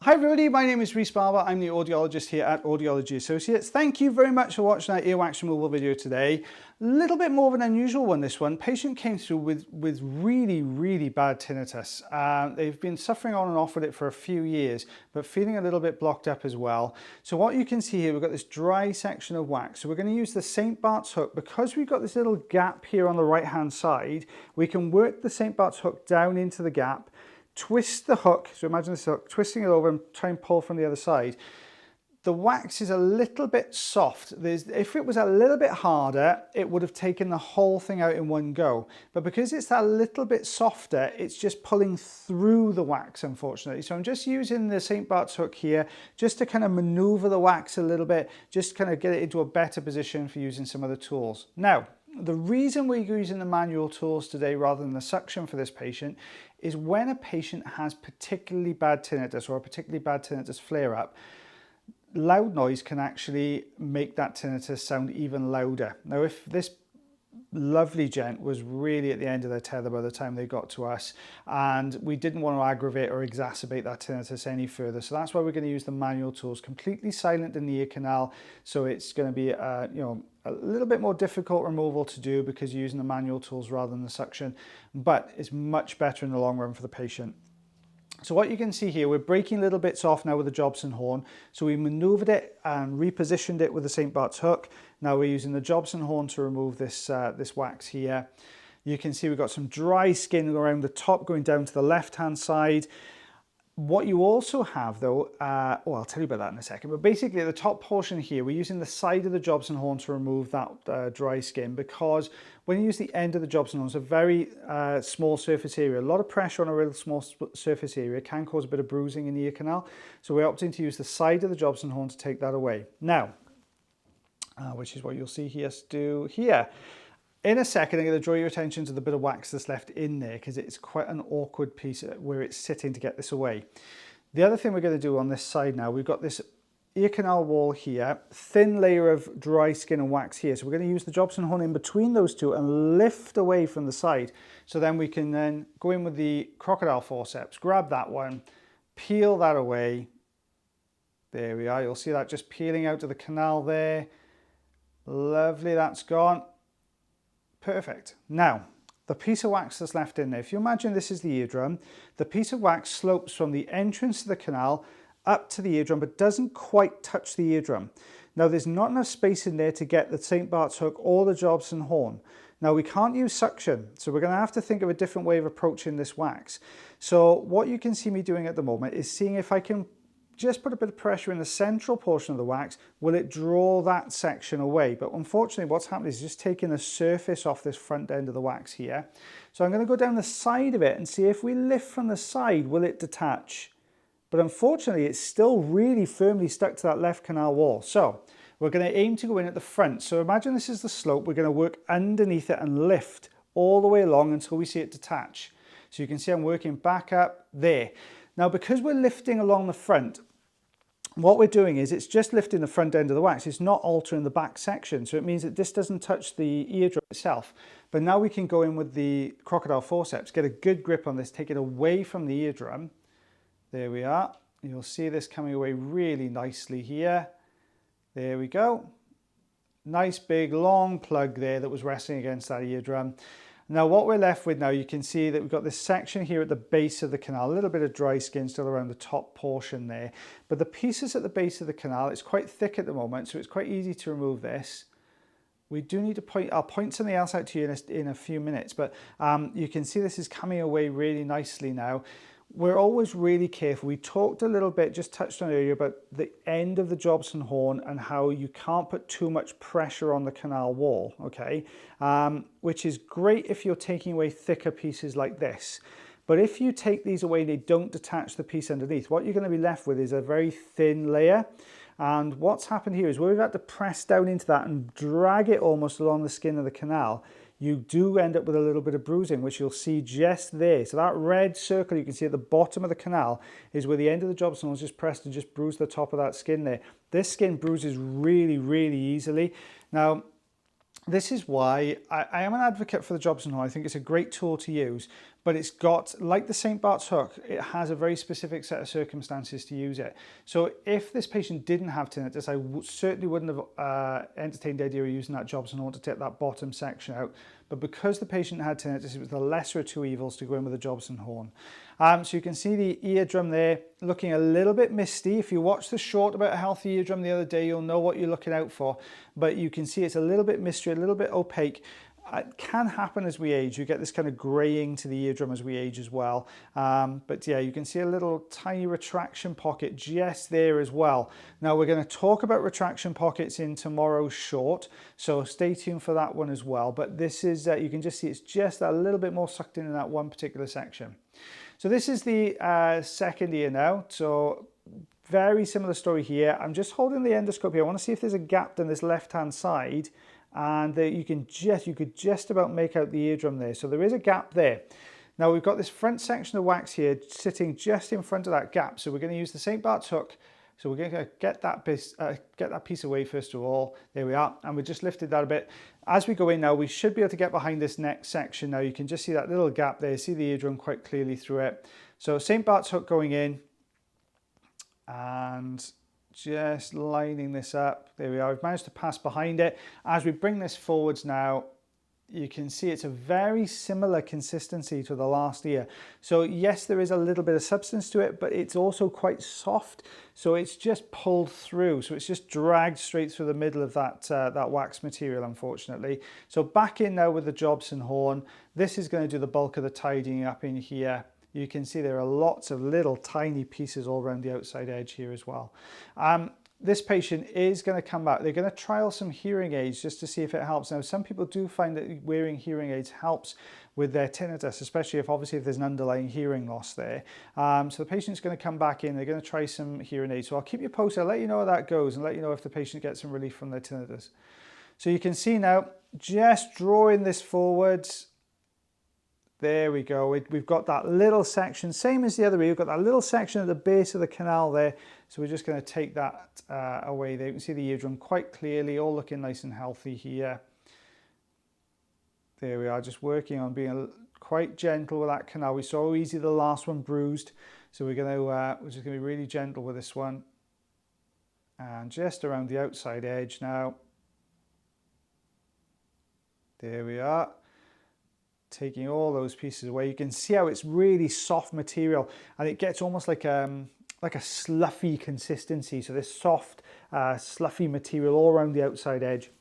Hi everybody, my name is Rhys Barber. I'm the audiologist here at Audiology Associates. Thank you very much for watching our earwax removal video today. A little bit more of an unusual one, this one. Patient came through with really bad tinnitus. They've been suffering on and off with it for a few years, but feeling a little bit blocked up as well. So what you can see here, we've got this dry section of wax. So we're going to use the St. Bart's hook. Because we've got this little gap here on the right hand side, we can work the St. Bart's hook down into the gap, twist the hook, so imagine this hook, twisting it over and try and pull from the other side. The wax is a little bit soft. If it was a little bit harder, it would have taken the whole thing out in one go. But because it's that little bit softer, it's just pulling through the wax, unfortunately. So I'm just using the St. Bart's hook here, just to kind of maneuver the wax a little bit, just kind of get it into a better position for using some other tools. Now, the reason we're using the manual tools today rather than the suction for this patient is when a patient has particularly bad tinnitus or a particularly bad tinnitus flare up, loud noise can actually make that tinnitus sound even louder. Now, if this lovely gent was really at the end of their tether by the time they got to us, and we didn't want to aggravate or exacerbate that tinnitus any further, so that's why we're going to use the manual tools, completely silent in the ear canal. So it's going to be a little bit more difficult removal to do because you're using the manual tools rather than the suction, but it's much better in the long run for the patient. So what you can see here, we're breaking little bits off now with the Jobson horn. So we maneuvered it and repositioned it with the St. Bart's hook. Now we're using the Jobson horn to remove this, this wax here. You can see we've got some dry skin around the top going down to the left-hand side. What you also have though, I'll tell you about that in a second, but basically at the top portion here, we're using the side of the Jobson horn to remove that dry skin, because when you use the end of the Jobson horn, it's a very small surface area. A lot of pressure on a real small surface area can cause a bit of bruising in the ear canal. So we're opting to use the side of the Jobson horn to take that away. Now, which is what you'll see us do here. In a second, I'm going to draw your attention to the bit of wax that's left in there because it's quite an awkward piece where it's sitting to get this away. The other thing we're going to do on this side now, we've got this ear canal wall here, thin layer of dry skin and wax here. So we're going to use the Jobson horn in between those two and lift away from the side. So then we can then go in with the crocodile forceps, grab that one, peel that away. There we are. You'll see that just peeling out of the canal there. Lovely, that's gone. Perfect. Now, the piece of wax that's left in there, if you imagine this is the eardrum, the piece of wax slopes from the entrance to the canal up to the eardrum, but doesn't quite touch the eardrum. Now, there's not enough space in there to get the St. Bart's hook or the Jobson horn. Now, we can't use suction, so we're going to have to think of a different way of approaching this wax. So what you can see me doing at the moment is seeing if I can just put a bit of pressure in the central portion of the wax. Will it draw that section away? But unfortunately, what's happening is just taking the surface off this front end of the wax here. So I'm going to go down the side of it and see if we lift from the side, will it detach? But unfortunately, it's still really firmly stuck to that left canal wall. So we're going to aim to go in at the front. So imagine this is the slope. We're going to work underneath it and lift all the way along until we see it detach. So you can see I'm working back up there. Now, because we're lifting along the front, what we're doing is it's just lifting the front end of the wax. It's not altering the back section. So it means that this doesn't touch the eardrum itself. But now we can go in with the crocodile forceps, get a good grip on this, take it away from the eardrum. There we are. You'll see this coming away really nicely here. There we go. Nice big long plug there that was resting against that eardrum. Now what we're left with now, you can see that we've got this section here at the base of the canal, a little bit of dry skin still around the top portion there. But the pieces at the base of the canal, it's quite thick at the moment, so it's quite easy to remove this. We do need to point, I'll point something else out to you in a few minutes, but you can see this is coming away really nicely now. We're always really careful. We talked a little bit, just touched on earlier, about the end of the Jobson horn and how you can't put too much pressure on the canal wall, okay? Which is great if you're taking away thicker pieces like this. But if you take these away, they don't detach the piece underneath. What you're going to be left with is a very thin layer. And what's happened here is where we've had to press down into that and drag it almost along the skin of the canal, you do end up with a little bit of bruising, which you'll see just there. So that red circle you can see at the bottom of the canal is where the end of the Jobson was just pressed and just bruised the top of that skin there. This skin bruises really easily. Now, this is why I am an advocate for the Jobson horn. I think it's a great tool to use, but it's got, like the St. Bart's hook, it has a very specific set of circumstances to use it. So if this patient didn't have tinnitus, I certainly wouldn't have entertained the idea of using that Jobson horn to take that bottom section out. But because the patient had tinnitus, it was the lesser of two evils to go in with a Jobson horn. So you can see the eardrum there looking a little bit misty. If you watched the short about a healthy eardrum the other day, you'll know what you're looking out for. But you can see it's a little bit misty, a little bit opaque. It can happen as we age. You get this kind of graying to the eardrum as we age as well. But yeah, you can see a little tiny retraction pocket just there as well. Now we're going to talk about retraction pockets in tomorrow's short, so stay tuned for that one as well. But this is, you can just see it's just a little bit more sucked in that one particular section. So this is the second ear now. So very similar story here. I'm just holding the endoscope here. I want to see if there's a gap down this left-hand side. And you could just about make out the eardrum there. So there is a gap there. Now we've got this front section of wax here sitting just in front of that gap. So we're going to use the St. Bart's hook. So we're going to get that piece away first of all. There we are. And we just lifted that a bit. As we go in now, we should be able to get behind this next section. Now you can just see that little gap there. See the eardrum quite clearly through it. So St. Bart's hook going in. And just lining this up. There we are. We've managed to pass behind it. As we bring this forwards now, you can see it's a very similar consistency to the last ear. So yes, there is a little bit of substance to it, but it's also quite soft. So it's just pulled through. So it's just dragged straight through the middle of that wax material, unfortunately. So back in now with the Jobson horn. This is going to do the bulk of the tidying up in here. You can see there are lots of little tiny pieces all around the outside edge here as well. This patient is going to come back. They're going to trial some hearing aids just to see if it helps. Now, some people do find that wearing hearing aids helps with their tinnitus, especially if obviously if there's an underlying hearing loss there. So the patient's going to come back in. They're going to try some hearing aids. So I'll keep you posted. I'll let you know how that goes and let you know if the patient gets some relief from their tinnitus. So you can see now, just drawing this forwards. There we go. We've got that little section, same as the other ear. We've got that little section at the base of the canal there. So we're just going to take that away there. You can see the eardrum quite clearly, all looking nice and healthy here. There we are, just working on being quite gentle with that canal. We saw how easy the last one bruised. So we're just going to be really gentle with this one. And just around the outside edge now. There we are. Taking all those pieces away. You can see how it's really soft material and it gets almost like a sloughy consistency. So this soft, sloughy material all around the outside edge.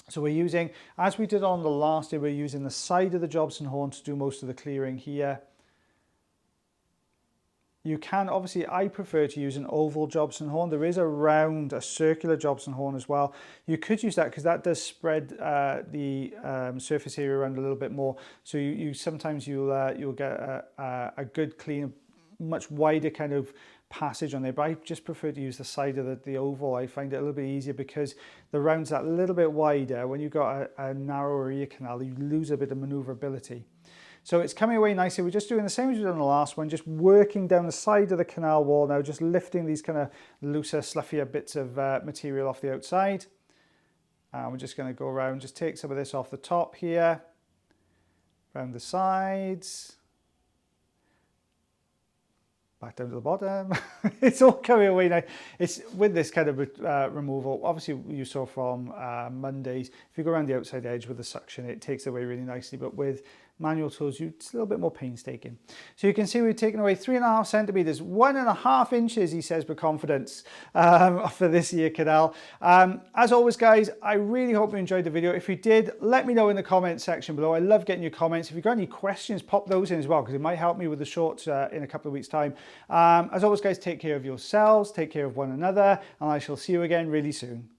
So we're using, as we did on the last day, we're using the side of the Jobson horn to do most of the clearing here. You can, obviously, I prefer to use an oval Jobson horn. There is a circular Jobson horn as well. You could use that because that does spread the surface area around a little bit more. So sometimes you'll get a good, clean, much wider kind of passage on there. But I just prefer to use the side of the oval. I find it a little bit easier because the round's that little bit wider. When you've got a narrower ear canal, you lose a bit of maneuverability. So it's coming away nicely. We're just doing the same as we did on the last one, just working down the side of the canal wall now, just lifting these kind of looser, sluffier bits of material off the outside. And we're just going to go around, just take some of this off the top here, around the sides, back down to the bottom. It's all coming away now. It's with this kind of removal, obviously you saw from Mondays, if you go around the outside edge with the suction, it takes it away really nicely, but with manual tools, it's a little bit more painstaking. So you can see we've taken away 3.5 centimeters, 1.5 inches, he says with confidence, for this ear canal. As always, guys, I really hope you enjoyed the video. If you did, let me know in the comments section below. I love getting your comments. If you've got any questions, pop those in as well, because it might help me with the shorts in a couple of weeks' time. As always, guys, take care of yourselves, take care of one another, and I shall see you again really soon.